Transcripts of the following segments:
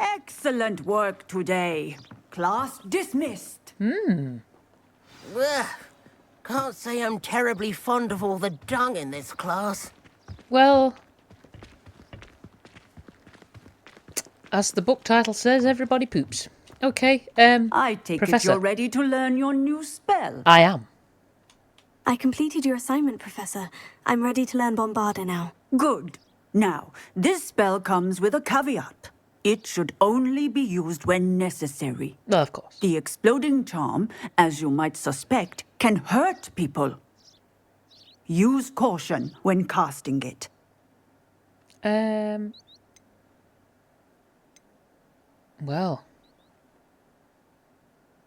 Excellent work today. Class dismissed. Ugh. Can't say I'm terribly fond of all the dung in this class. Well, as the book title says, everybody poops. Okay, I take Professor. it you're ready to learn your new spell. I am. I completed your assignment, Professor. I'm ready to learn Bombarda now. Good. Now, this spell comes with a caveat. It should only be used when necessary. Well, of course. The exploding charm, as you might suspect, can hurt people. Use caution when casting it. Well.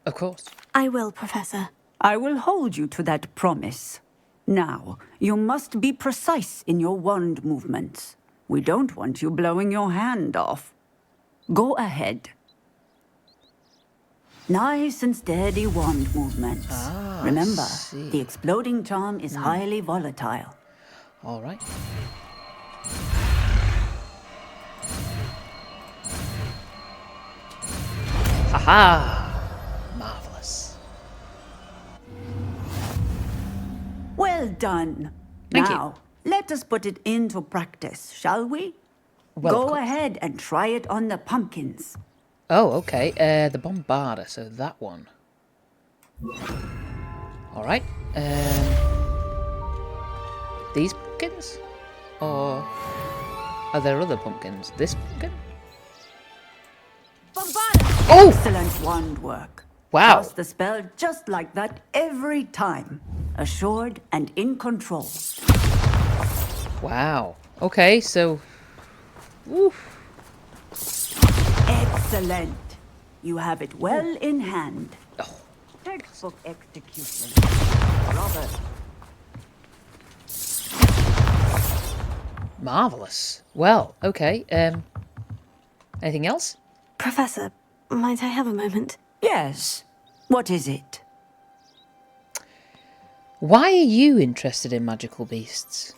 Of course. I will, Professor. I will hold you to that promise. Now, you must be precise in your wand movements. We don't want you blowing your hand off. Go ahead. Nice and steady wand movements. Remember, the exploding charm is highly volatile. All right. Haha! Marvelous. Well done. Thank you. Now, let us put it into practice, shall we? Well, of Go course. ahead and try it on the pumpkins. Oh, okay. The Bombarda, so that one. All right. These pumpkins, or are there other pumpkins? This pumpkin? Bombarda! Oh! Excellent wand work. Wow. Cast the spell just like that every time. Assured and in control. Wow. Okay, so. Oof. Excellent. You have it well in hand. Oh. Textbook execution. Robert. Marvelous. Well, okay. Anything else? Professor, might I have a moment? Yes. What is it? Why are you interested in magical beasts?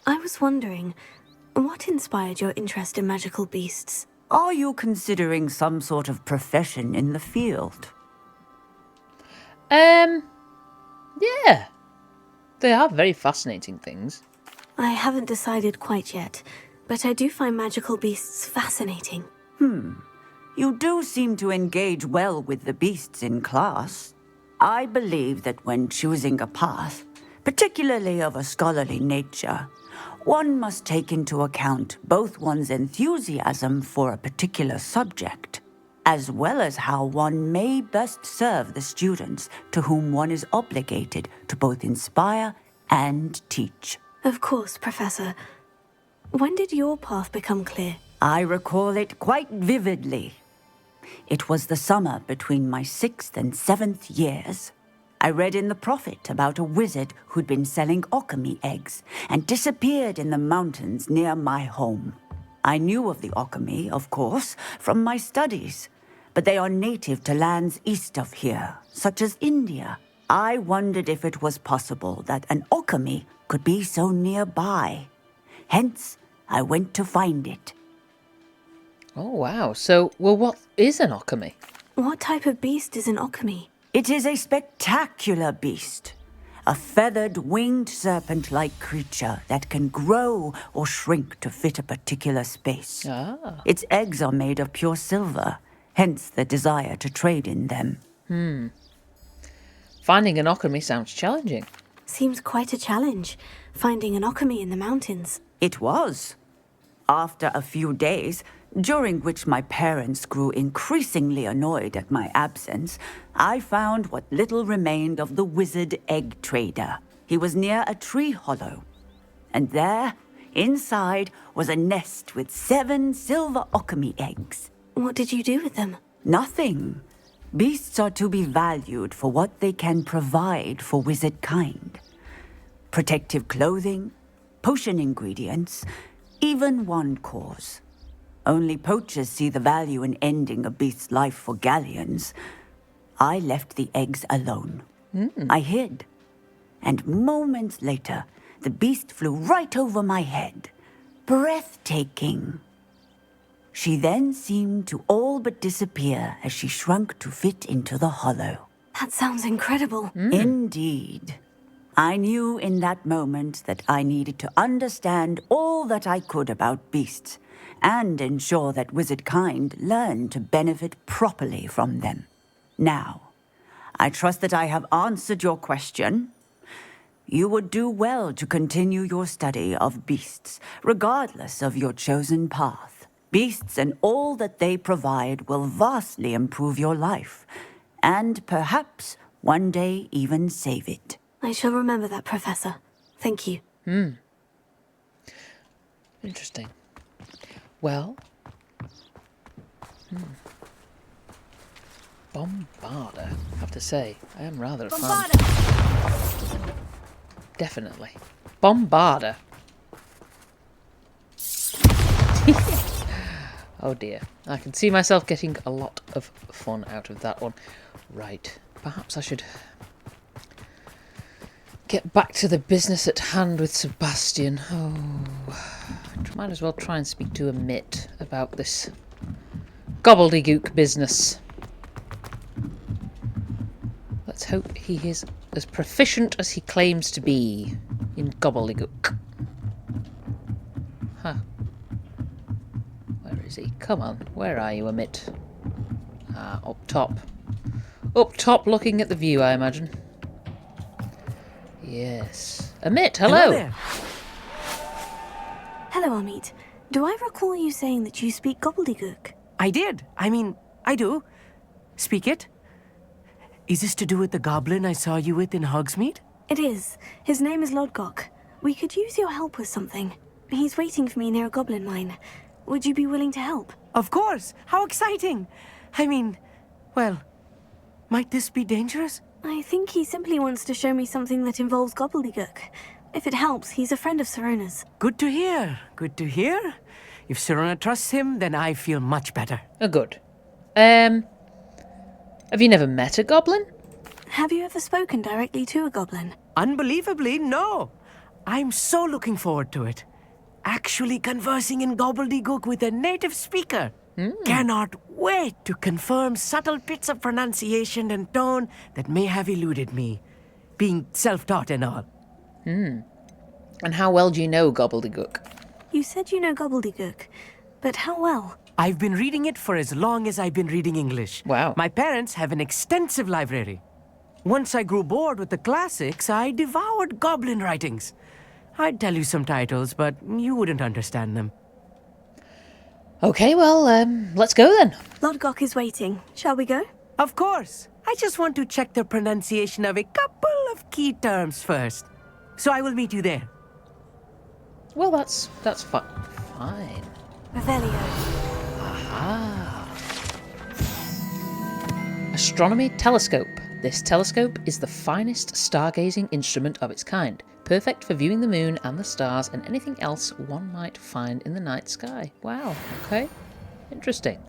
I was wondering, what inspired your interest in magical beasts? Are you considering some sort of profession in the field? Yeah. They are very fascinating things. I haven't decided quite yet, but I do find magical beasts fascinating. You do seem to engage well with the beasts in class. I believe that when choosing a path, particularly of a scholarly nature, one must take into account both one's enthusiasm for a particular subject, as well as how one may best serve the students to whom one is obligated to both inspire and teach. Of course, Professor. When did your path become clear? I recall it quite vividly. It was the summer between my 6th and 7th years. I read in the Prophet about a wizard who'd been selling alchemy eggs and disappeared in the mountains near my home. I knew of the alchemy, of course, from my studies, but they are native to lands east of here, such as India. I wondered if it was possible that an alchemy could be so nearby. Hence, I went to find it. Oh, wow. So, well, what is an alchemy? What type of beast is an alchemy? It is a spectacular beast. A feathered, winged serpent-like creature that can grow or shrink to fit a particular space. Ah. Its eggs are made of pure silver, hence the desire to trade in them. Finding an alchemy sounds challenging. Seems quite a challenge, finding an alchemy in the mountains. It was. After a few days, during which my parents grew increasingly annoyed at my absence, I found what little remained of the wizard egg trader. He was near a tree hollow. And there, inside, was a nest with 7 silver alchemy eggs. What did you do with them? Nothing. Beasts are to be valued for what they can provide for wizard kind. Protective clothing, potion ingredients, even wand cores. Only poachers see the value in ending a beast's life for galleons. I left the eggs alone. I hid. And moments later, the beast flew right over my head. Breathtaking. She then seemed to all but disappear as she shrunk to fit into the hollow. That sounds incredible. Indeed. I knew in that moment that I needed to understand all that I could about beasts and ensure that wizard kind learned to benefit properly from them. Now, I trust that I have answered your question. You would do well to continue your study of beasts, regardless of your chosen path. Beasts and all that they provide will vastly improve your life, and perhaps one day even save it. I shall remember that, Professor. Thank you. Interesting. Well. Bombarda, I have to say. I am rather a fan. Definitely. Bombarda. Oh dear. I can see myself getting a lot of fun out of that one. Right. Perhaps I should get back to the business at hand with Sebastian. Oh. Might as well try and speak to Amit about this Gobbledegook business. Let's hope he is as proficient as he claims to be in Gobbledegook. Huh. Where is he? Come on. Where are you, Amit? Ah, up top. Up top looking at the view, I imagine. Yes. Amit, hello! Hello there. Hello, Amit. Do I recall you saying that you speak Gobbledegook? I did. I do. Speak it. Is this to do with the goblin I saw you with in Hogsmeade? It is. His name is Lodgok. We could use your help with something. He's waiting for me near a goblin mine. Would you be willing to help? Of course. How exciting. Well, might this be dangerous? I think he simply wants to show me something that involves Gobbledegook. If it helps, he's a friend of Serona's. Good to hear. Good to hear. If Serona trusts him, then I feel much better. Oh, good. Have you never met a goblin? Have you ever spoken directly to a goblin? Unbelievably, no. I'm so looking forward to it. Actually conversing in Gobbledegook with a native speaker. Cannot wait to confirm subtle bits of pronunciation and tone that may have eluded me, being self-taught and all. And how well do you know Gobbledegook? You said you know Gobbledegook, but how well? I've been reading it for as long as I've been reading English. Wow. My parents have an extensive library. Once I grew bored with the classics, I devoured goblin writings. I'd tell you some titles, but you wouldn't understand them. Okay, well, let's go then. Lodgok is waiting. Shall we go? Of course. I just want to check the pronunciation of a couple of key terms first. So I will meet you there. Well, that's fine. Revelio. Astronomy telescope. This telescope is the finest stargazing instrument of its kind, perfect for viewing the moon and the stars and anything else one might find in the night sky. Wow, okay. Interesting.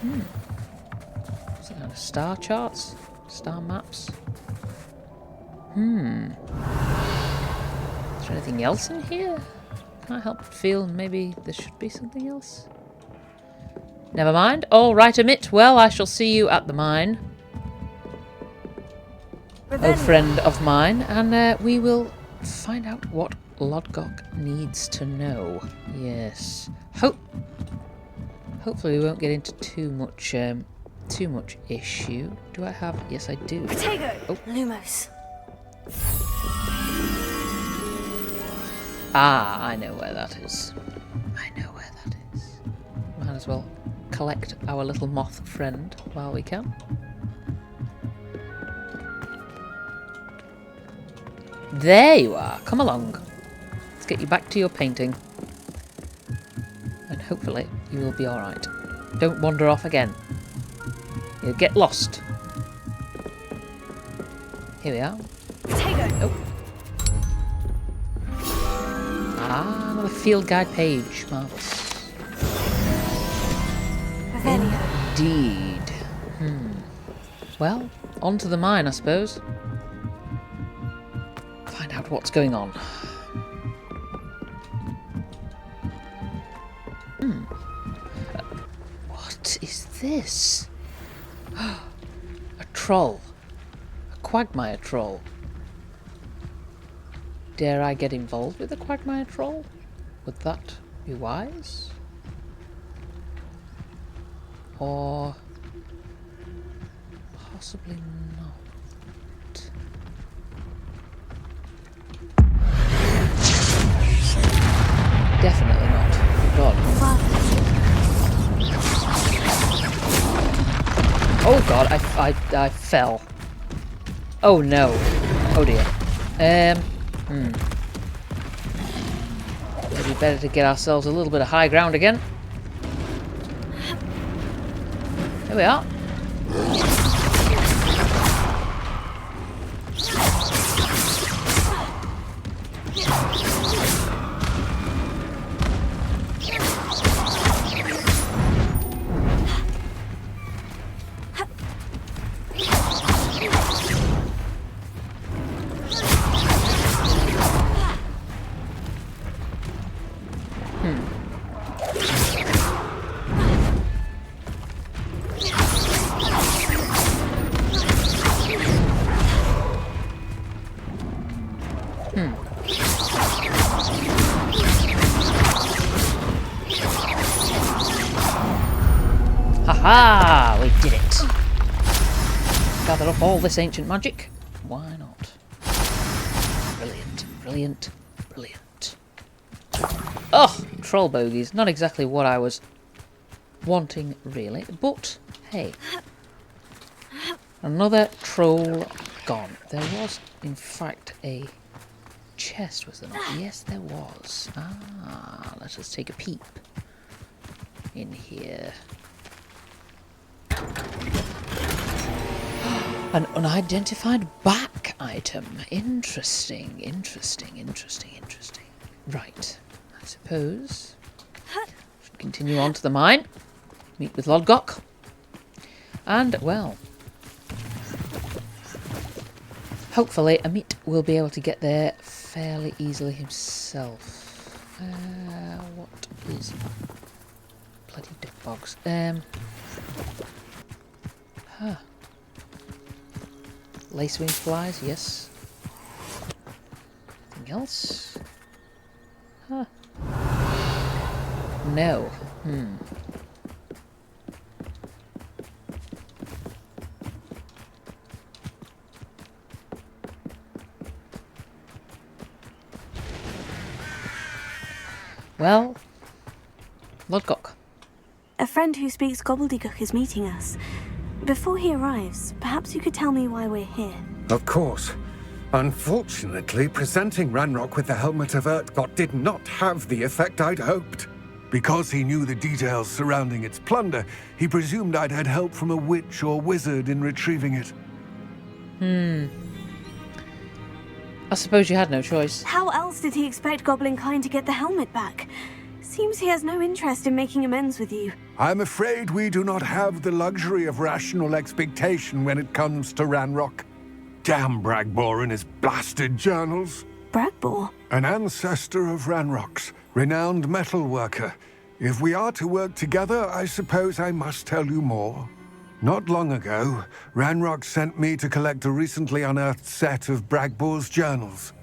What's that kind of star charts? Star maps? Is there anything else in here? Can I help but feel maybe there should be something else? Never mind. All right, Amit. Well, I shall see you at the mine. Oh, friend of mine. And we will find out what Lodgok needs to know. Yes. Hopefully we won't get into too much issue. Do I have... Yes, I do. Potato! Oh. Lumos. Ah, I know where that is. I know where that is. Might as well collect our little moth friend while we can. There you are. Come along. Let's get you back to your painting. And hopefully you will be alright. Don't wander off again. You'll get lost. Here we are. Potato! Oh. Ah, another field guide page. Marvellous. Revelio. Indeed. Well, on to the mine, I suppose. Find out what's going on. What is this? A troll. A quagmire troll. Dare I get involved with a quagmire troll? Would that be wise? Or possibly not. Definitely not. God. Oh god, I fell. Oh no. Oh dear. Maybe better to get ourselves a little bit of high ground again. Here we are. Haha! We did it! Gather up all this ancient magic. Why not? Brilliant, brilliant, brilliant. Oh! Troll bogies. Not exactly what I was wanting, really. But, hey. Another troll gone. There was, in fact, a chest, was there not? Yes, there was. Ah, let us take a peep in here. An unidentified back item. Interesting, interesting, interesting, interesting. Right, I suppose should continue on to the mine, meet with Lodgok, and, well, hopefully Amit will be able to get there fairly easily himself. What is... bloody duck bogs. Lacewing flies, yes. Anything else? Huh. No. Well, Lodgok. A friend who speaks Gobbledegook is meeting us. Before he arrives, perhaps you could tell me why we're here. Of course. Unfortunately, presenting Ranrok with the Helmet of Urtkot did not have the effect I'd hoped. Because he knew the details surrounding its plunder, he presumed I'd had help from a witch or wizard in retrieving it. I suppose you had no choice. How else did he expect Goblin kind to get the helmet back? Seems he has no interest in making amends with you. I'm afraid we do not have the luxury of rational expectation when it comes to Ranrok. Damn Bragbor and his blasted journals. Bragbor? An ancestor of Ranrock's, renowned metal worker. If we are to work together, I suppose I must tell you more. Not long ago, Ranrok sent me to collect a recently unearthed set of Bragbor's journals.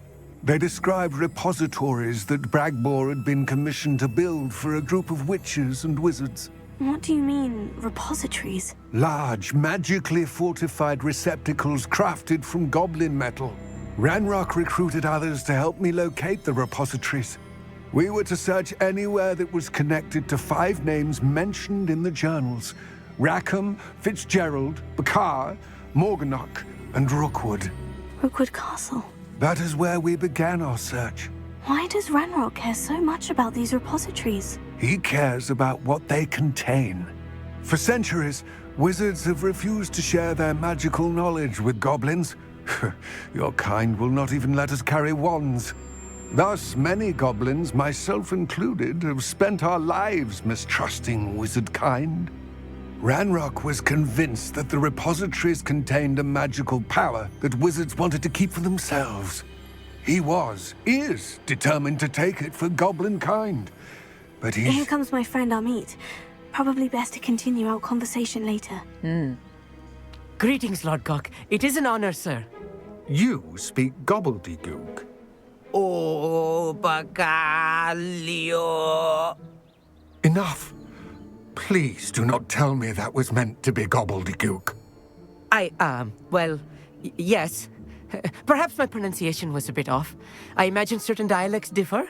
They described repositories that Bragbor had been commissioned to build for a group of witches and wizards. What do you mean, repositories? Large, magically fortified receptacles crafted from goblin metal. Ranrok recruited others to help me locate the repositories. We were to search anywhere that was connected to 5 names mentioned in the journals: Rackham, Fitzgerald, Bakar, Morganach, and Rookwood. Rookwood Castle. That is where we began our search. Why does Ranrok care so much about these repositories? He cares about what they contain. For centuries, wizards have refused to share their magical knowledge with goblins. Your kind will not even let us carry wands. Thus, many goblins, myself included, have spent our lives mistrusting wizard kind. Ranrok was convinced that the repositories contained a magical power that wizards wanted to keep for themselves. He is determined to take it for goblin kind. But Here comes my friend Amit. Probably best to continue our conversation later. Greetings, Lodgok. It is an honor, sir. You speak Gobbledegook. Oh, Bagalio. Enough. Please do not tell me that was meant to be Gobbledegook. Yes. Perhaps my pronunciation was a bit off. I imagine certain dialects differ.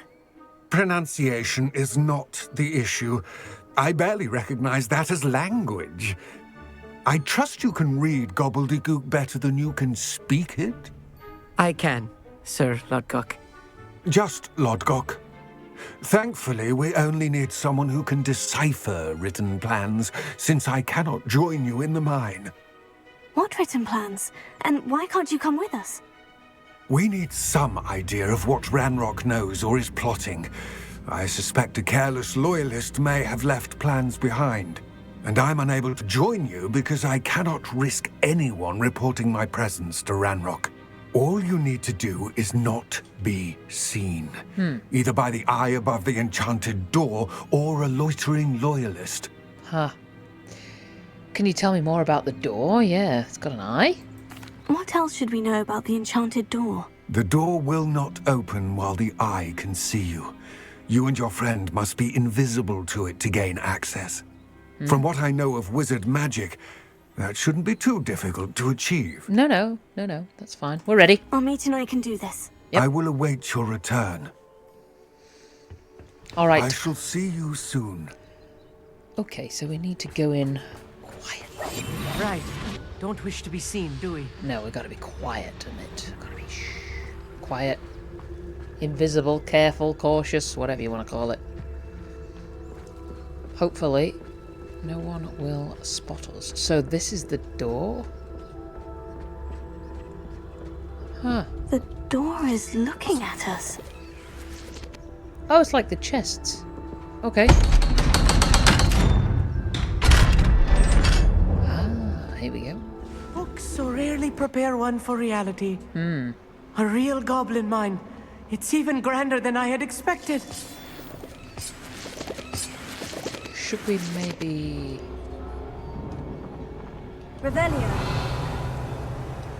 Pronunciation is not the issue. I barely recognize that as language. I trust you can read Gobbledegook better than you can speak it? I can, Sir Lodgok. Just Lodgok. Thankfully, we only need someone who can decipher written plans, since I cannot join you in the mine. What written plans? And why can't you come with us? We need some idea of what Ranrok knows or is plotting. I suspect a careless loyalist may have left plans behind. And I'm unable to join you because I cannot risk anyone reporting my presence to Ranrok. All you need to do is not be seen. Either by the eye above the enchanted door or a loitering loyalist. Huh. Can you tell me more about the door? Yeah, it's got an eye. What else should we know about the enchanted door? The door will not open while the eye can see you. You and your friend must be invisible to it to gain access. From what I know of wizard magic, that shouldn't be too difficult to achieve. No, that's fine. We're ready. Amit and I can do this. Yep. I will await your return. All right. I shall see you soon. Okay, so we need to go in quietly. Right. Don't wish to be seen, do we? No, we've got to be quiet, Amit. Got to be quiet, invisible, careful, cautious, whatever you want to call it. Hopefully, no one will spot us. So this is the door? Huh. The door is looking at us. Oh, it's like the chests. Okay. Ah, here we go. Books so rarely prepare one for reality. A real goblin mine. It's even grander than I had expected. Should we maybe Revelio.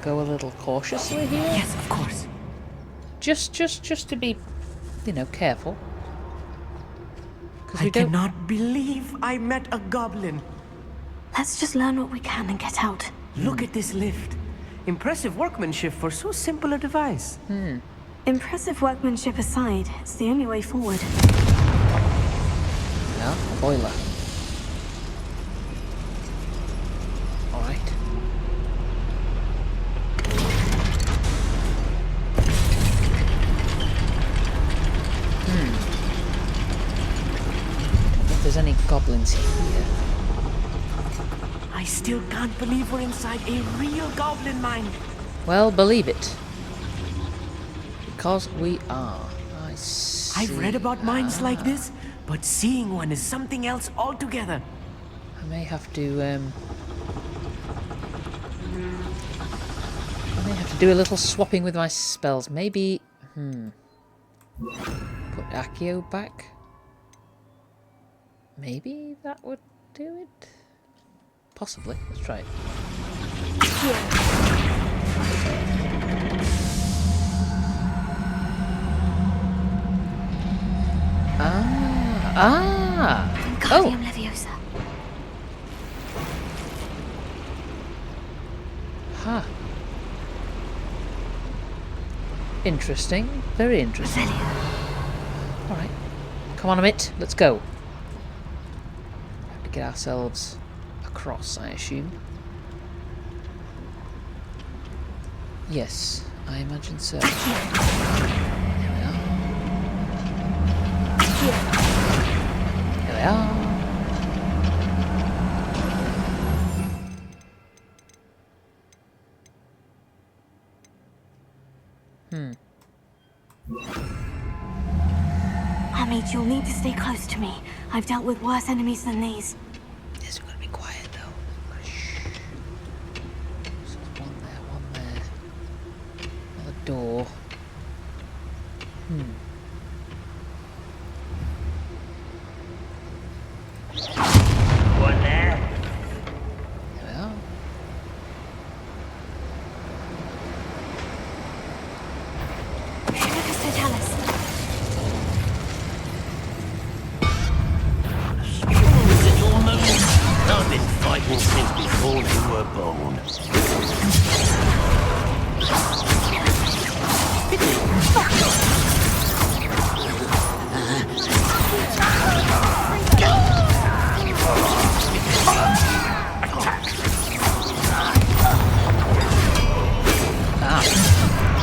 go a little cautiously here? Yes, of course. Just to be, careful. Because I we don't. cannot believe I met a goblin. Let's just learn what we can and get out. Look at this lift. Impressive workmanship for so simple a device. Impressive workmanship aside, it's the only way forward. No, a boiler. All right. If there's any goblins here. I still can't believe we're inside a real goblin mine. Well, believe it. Because we are. I see. I've read about mines like this, but seeing one is something else altogether. I may have to do a little swapping with my spells. Maybe put Accio back. Maybe that would do it. Possibly. Let's try it. Wingardium Leviosa. Huh. Interesting. Very interesting. Alright. Come on, Amit. Let's go. Have to get ourselves across, I assume. Yes, I imagine so. There we are. Here we are. Amit, you'll need to stay close to me. I've dealt with worse enemies than these. Yes, we've got to be quiet though. Shh. So there's one there. Another door. were born.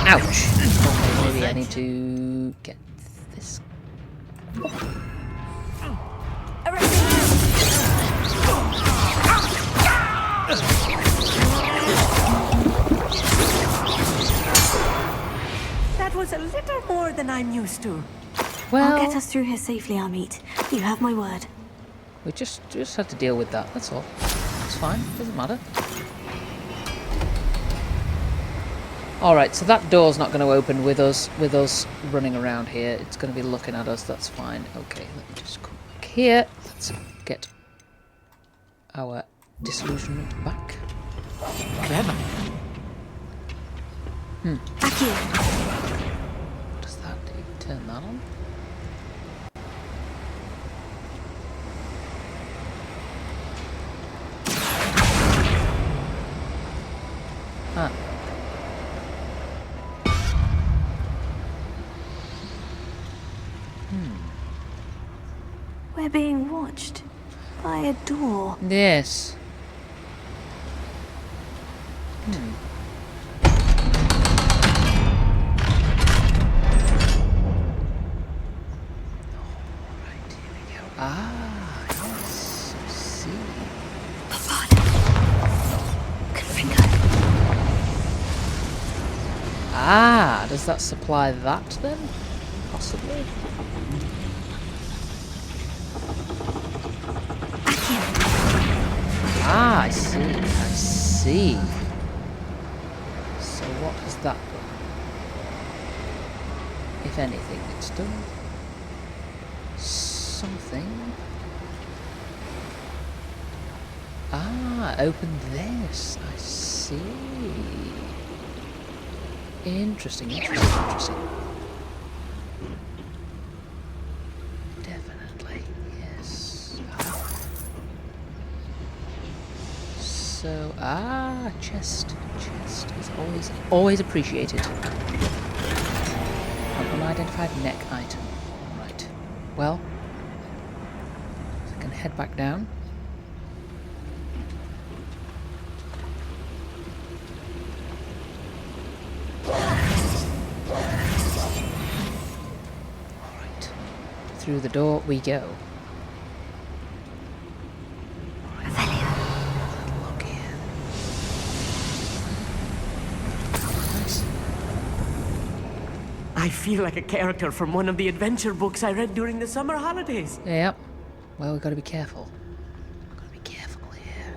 Ouch! Okay, maybe I need to get this. That was a little more than I'm used to. Well, I'll get us through here safely, Amit. You have my word. we just had to deal with that. That's all. It's fine. Doesn't matter. All right. So that door's not going to open with us running around here. It's going to be looking at us. That's fine. Okay. Let me just come back here. Let's get our disillusionment back. Clever. Back here. What does that do? Turn that on. Ah. We're being watched by a door. Yes. Alright, here we go. Ah, yes. I see. Bombarda. Confringo. Ah, does that supply that then? Possibly. Back here. Ah, I see. I see. So what has that done? If anything, it's done something. Ah, open this. I see. Interesting, interesting, interesting. Definitely, yes. So, chest is always appreciated. An unidentified neck item. Right. Well, I can head back down. Alright. Through the door we go. Look here. Nice. I feel like a character from one of the adventure books I read during the summer holidays. Yep. Well, we've got to be careful. Got to be careful here.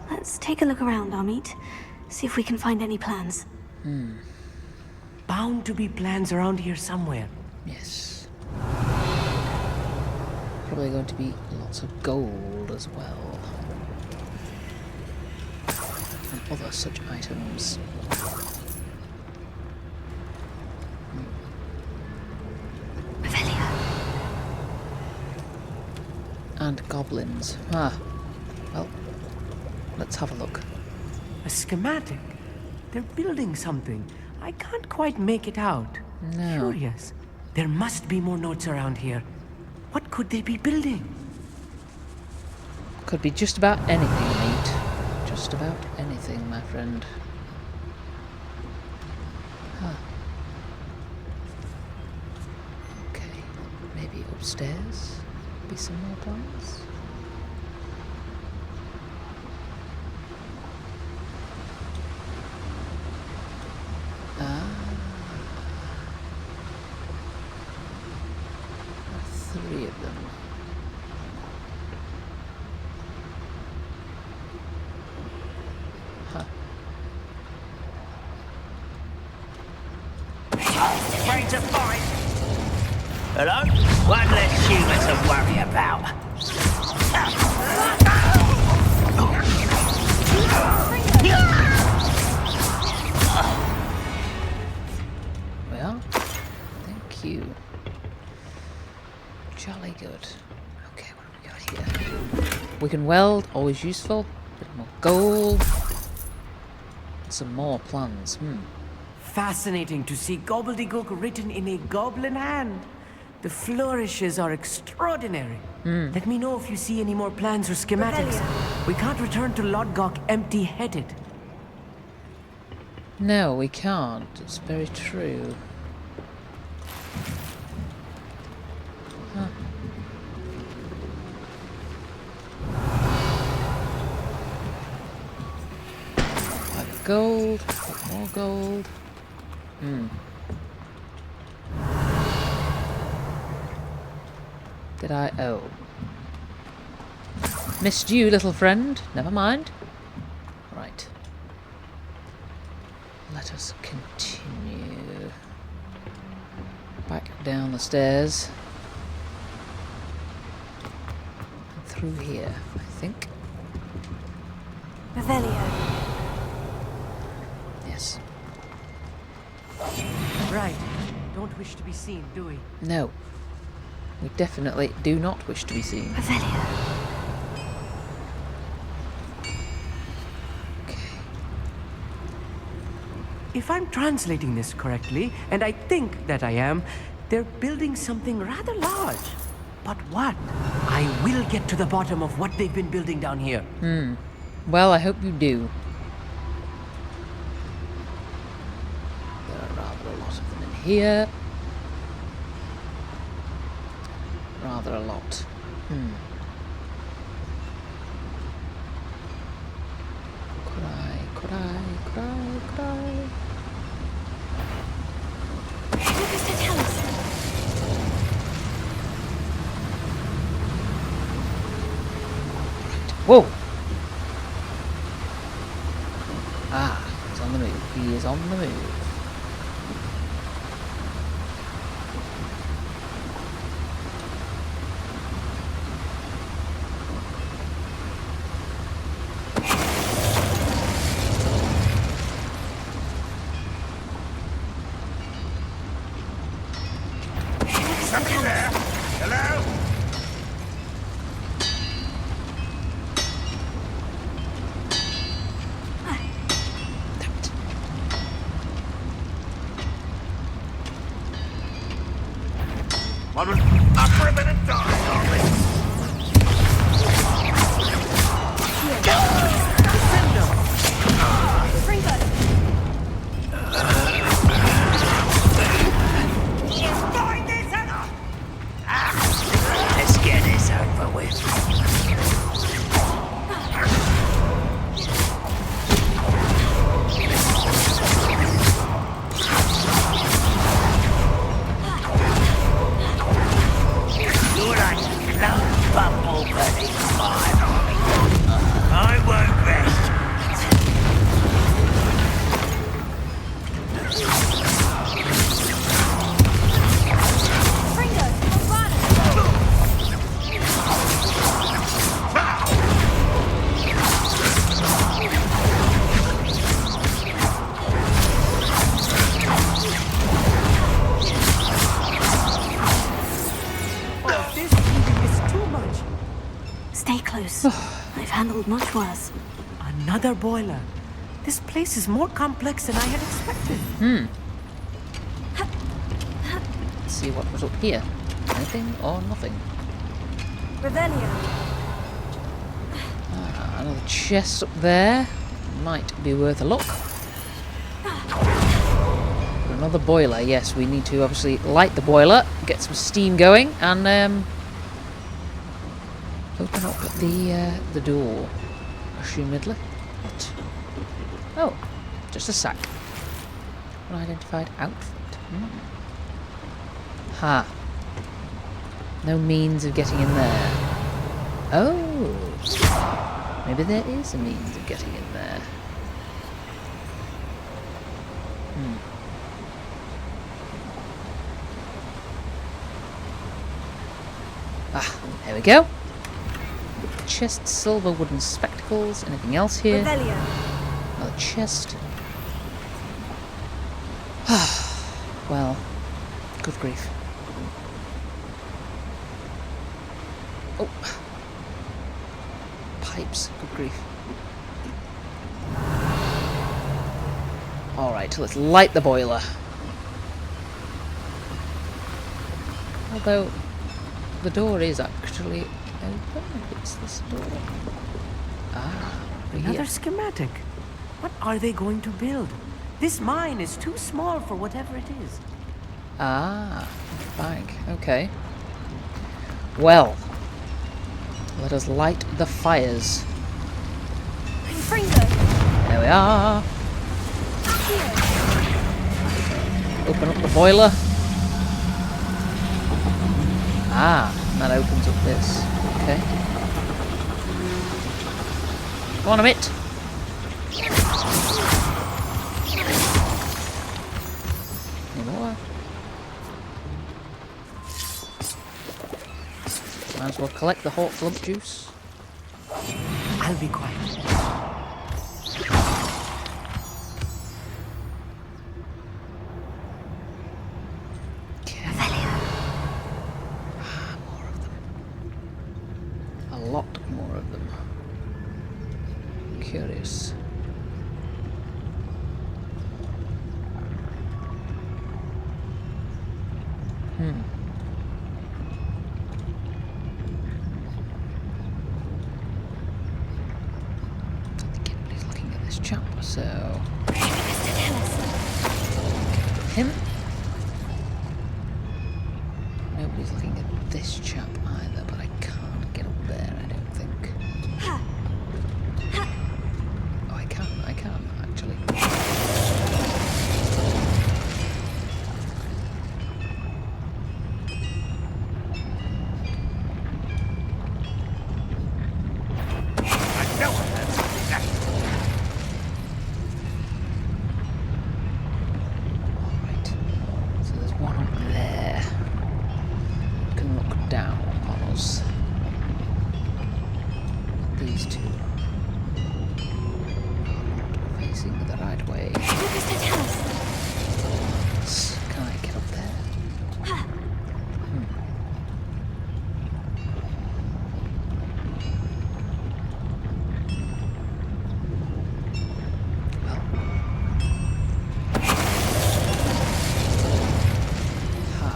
Let's take a look around, Amit. See if we can find any plans. Bound to be plans around here somewhere. Yes. Probably going to be lots of gold as well. And other such items. Revelio. And goblins. Ah. Well, let's have a look. A schematic. They're building something. I can't quite make it out. No. Curious. There must be more notes around here. What could they be building? Could be just about anything, mate. Just about anything, my friend. Huh. Okay. Maybe upstairs? Be some more plans? Three of them. Huh. Afraid to fight? Hello? One less human to worry about. Well, thank you. Jolly good. Okay, what have we got here? We can weld, always useful. Bit more gold. Some more plans. Fascinating to see Gobbledegook written in a goblin hand. The flourishes are extraordinary. Let me know if you see any more plans or schematics. We can't return to Lodgok empty-headed. No, we can't. It's very true. Huh. Like gold, more gold. Did I? Oh. Missed you, little friend. Never mind. Right. Let us continue. Back down the stairs. And through here, I think. Revelio. Yes. Right. Don't wish to be seen, do we? No. We definitely do not wish to be seen. Revelio. Okay. If I'm translating this correctly, and I think that I am, they're building something rather large. But what? I will get to the bottom of what they've been building down here. Well, I hope you do. There are rather a lot of them in here. Rather a lot. Could I? Lucas to tell us. Whoa! Ah, he's on the move. He is on the move. Somebody there? Hello? One was up for a bit of time, aren't we? Find this enough! Let's get this over with. You're like no bumble buddy fire. I won't rest. This heating is too much. Stay close. I've handled much worse. Another boiler. This place is more complex than I had expected. Let's see what was up here. Anything or nothing? Revelio. Ah, another chest up there. Might be worth a look. Another boiler. Yes, we need to obviously light the boiler, get some steam going, and open up the door. Assumedly. What? Oh, just a sack. Unidentified outfit. Ha. No means of getting in there. Oh. Maybe there is a means of getting in there. Ah, there we go. Chest, silver, wooden spectacles. Anything else here? Revelio. Another chest. Well, good grief. Oh. Pipes, good grief. Alright, let's light the boiler. Although, the door is actually open. It's this door. Ah, over Another here. schematic. What are they going to build? This mine is too small for whatever it is. Ah, bank. Okay. Well, let us light the fires. There we are. Open up the boiler. Ah, and that opens up this. Okay. Come on, Amit. Any more? Might as well collect the hot lump juice. I'll be quiet. Okay. More of them. A lot more of them. Curious. I think everybody's looking at this chap, so him. Nobody's looking at this chap either, but I can't get up there, I don't think. Oh, I can actually. Alright. So there's one up there. Can look down on us. These two are not facing the right way. Can I get up there? Well. Ha.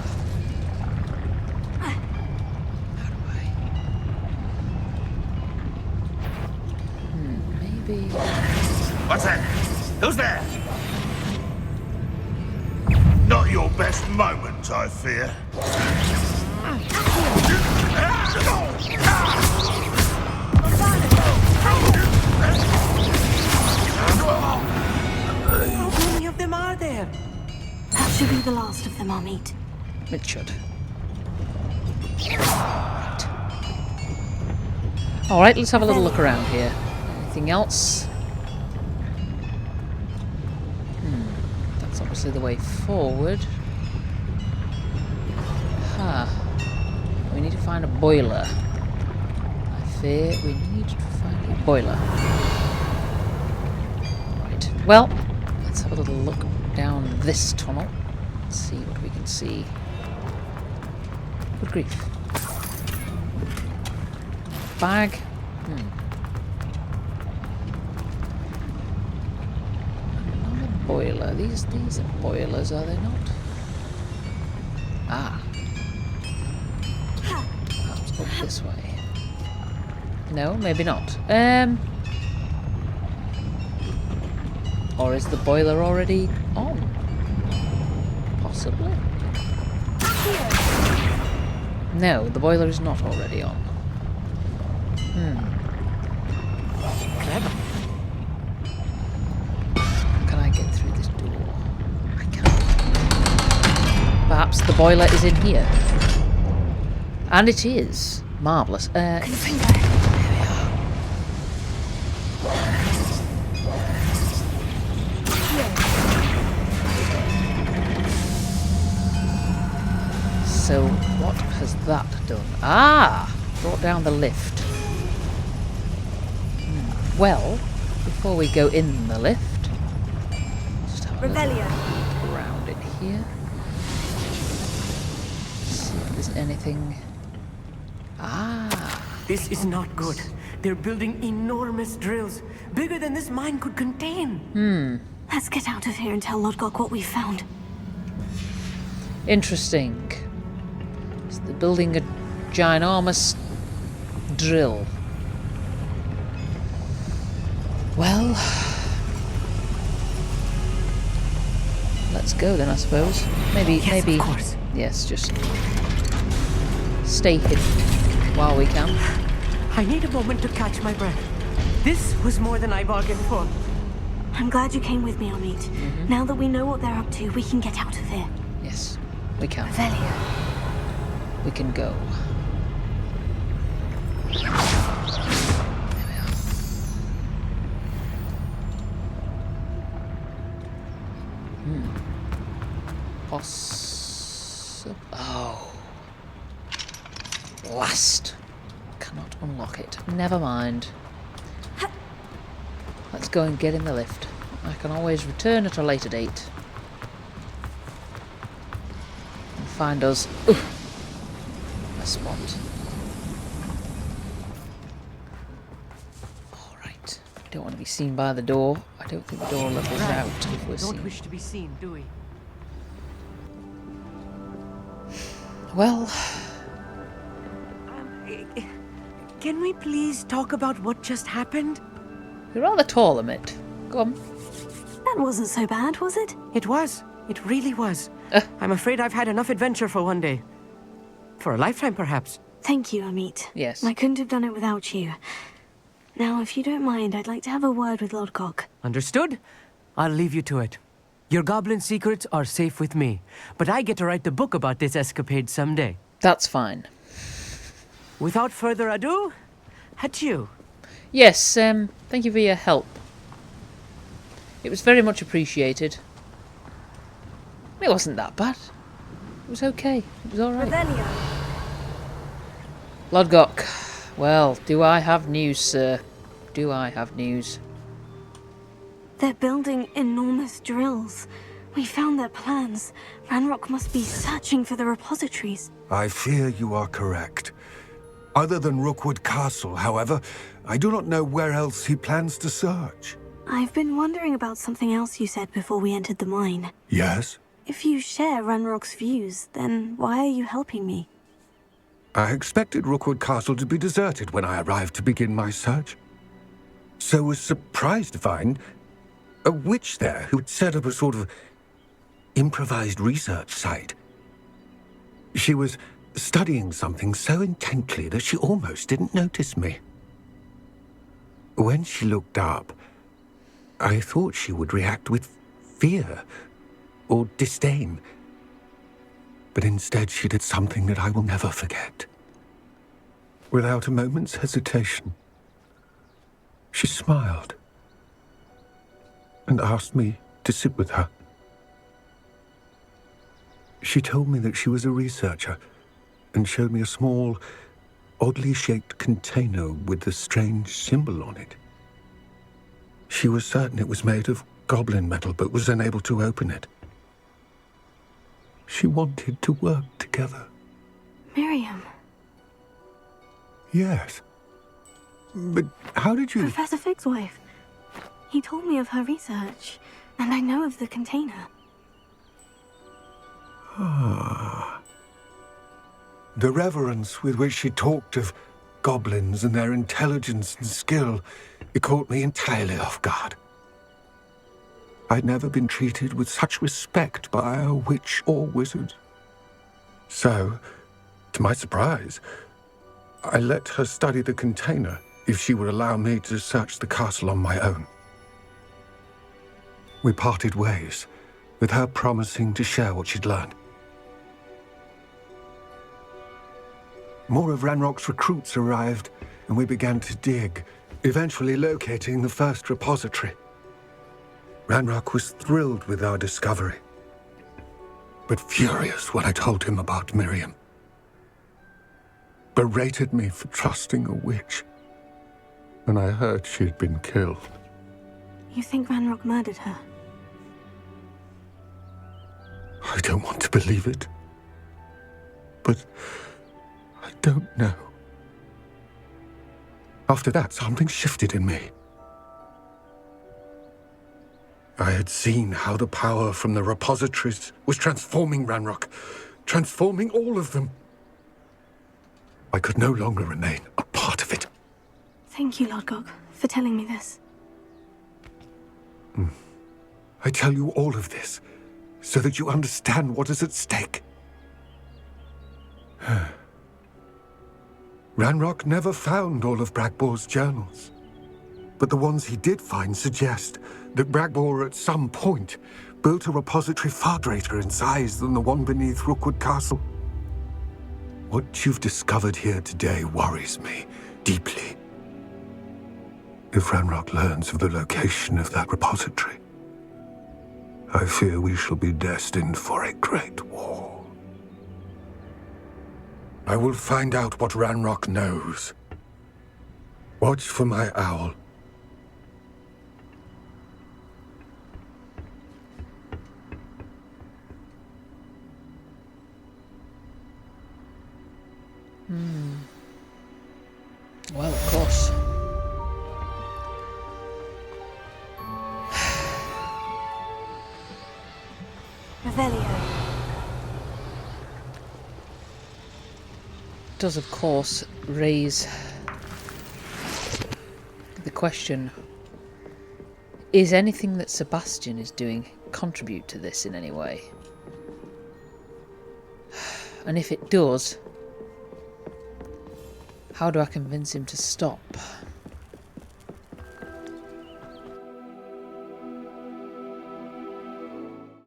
How do I? Maybe. What's that? Who's there? Not your best moment, I fear. How many of them are there? That should be the last of them, Amit. It should. Alright, let's have a little look around here. Anything else? That's obviously the way forward. We need to find a boiler. I fear we need to find a boiler. Right. Well, let's have a little look down this tunnel. Let's see what we can see. Good grief. Bag. Another boiler. These are boilers, are they not? Ah. Perhaps up this way. No, maybe not. Or is the boiler already on? Possibly. No, the boiler is not already on. Clever. Can I get through this door? I can't. Perhaps the boiler is in here. And it is. Marvellous. There we are. So, what has that done? Ah! Brought down the lift. Well, before we go in the lift, just have a little look around it here. See if there's anything. Ah! This is not good. They're building enormous drills, bigger than this mine could contain. Let's get out of here and tell Lodgok what we found. Interesting. So they're building a ginormous drill. Well, let's go then, I suppose. Yes, of course. Yes, just stay hidden while we can. I need a moment to catch my breath. This was more than I bargained for. I'm glad you came with me, Amit. Now that we know what they're up to, we can get out of here. Yes, we can. Velia. We can go. Oh. Last. Cannot unlock it. Never mind. Let's go and get in the lift. I can always return at a later date. And find us a spot. Alright. Don't want to be seen by the door. I don't think the door levels out if we're Don't seen. wish to be seen, do we? Well, Can we please talk about what just happened? you're rather tall, Amit. Go on. That wasn't so bad, was it? It was. It really was. I'm afraid I've had enough adventure for one day. For a lifetime, perhaps. Thank you, Amit. Yes. I couldn't have done it without you. Now, if you don't mind, I'd like to have a word with Lodgok. Understood? I'll leave you to it. Your goblin secrets are safe with me, but I get to write the book about this escapade someday. That's fine. Without further ado, adieu. Yes, thank you for your help. It was very much appreciated. It wasn't that bad. It was okay. It was alright. Velia. Lodgok. Well, do I have news, sir? Do I have news? They're building enormous drills. We found their plans. Ranrok must be searching for the repositories. I fear you are correct. Other than Rookwood Castle, however, I do not know where else he plans to search. I've been wondering about something else you said before we entered the mine. Yes? If you share Ranrok's views, then why are you helping me? I expected Rookwood Castle to be deserted when I arrived to begin my search. So was surprised to find a witch there who'd set up a sort of improvised research site. She was studying something so intently that she almost didn't notice me. When she looked up, I thought she would react with fear or disdain. But instead she did something that I will never forget. Without a moment's hesitation, she smiled and asked me to sit with her. She told me that she was a researcher and showed me a small, oddly shaped container with a strange symbol on it. She was certain it was made of goblin metal, but was unable to open it. She wanted to work together. Miriam. Yes. But how did you... Professor Fig's wife. He told me of her research, and I know of the container. The reverence with which she talked of goblins and their intelligence and skill, it caught me entirely off guard. I'd never been treated with such respect by a witch or wizard. So, to my surprise, I let her study the container if she would allow me to search the castle on my own. We parted ways, with her promising to share what she'd learned. More of Ranrok's recruits arrived, and we began to dig, eventually locating the first repository. Ranrok was thrilled with our discovery, but furious when I told him about Miriam. Berated me for trusting a witch, and I heard she had been killed. You think Ranrok murdered her? I don't want to believe it, but I don't know. After that, something shifted in me. I had seen how the power from the repositories was transforming Ranrok, transforming all of them. I could no longer remain a part of it. Thank you, Lodgok, for telling me this. I tell you all of this so that you understand what is at stake. Ranrok never found all of Bragbor's journals, but the ones he did find suggest that Bragbor at some point built a repository far greater in size than the one beneath Rookwood Castle. What you've discovered here today worries me deeply. If Ranrok learns of the location of that repository, I fear we shall be destined for a great war. I will find out what Ranrok knows. Watch for my owl. Well, of course. Revelio. Does, of course, raise the question, is anything that Sebastian is doing contribute to this in any way? And if it does, how do I convince him to stop?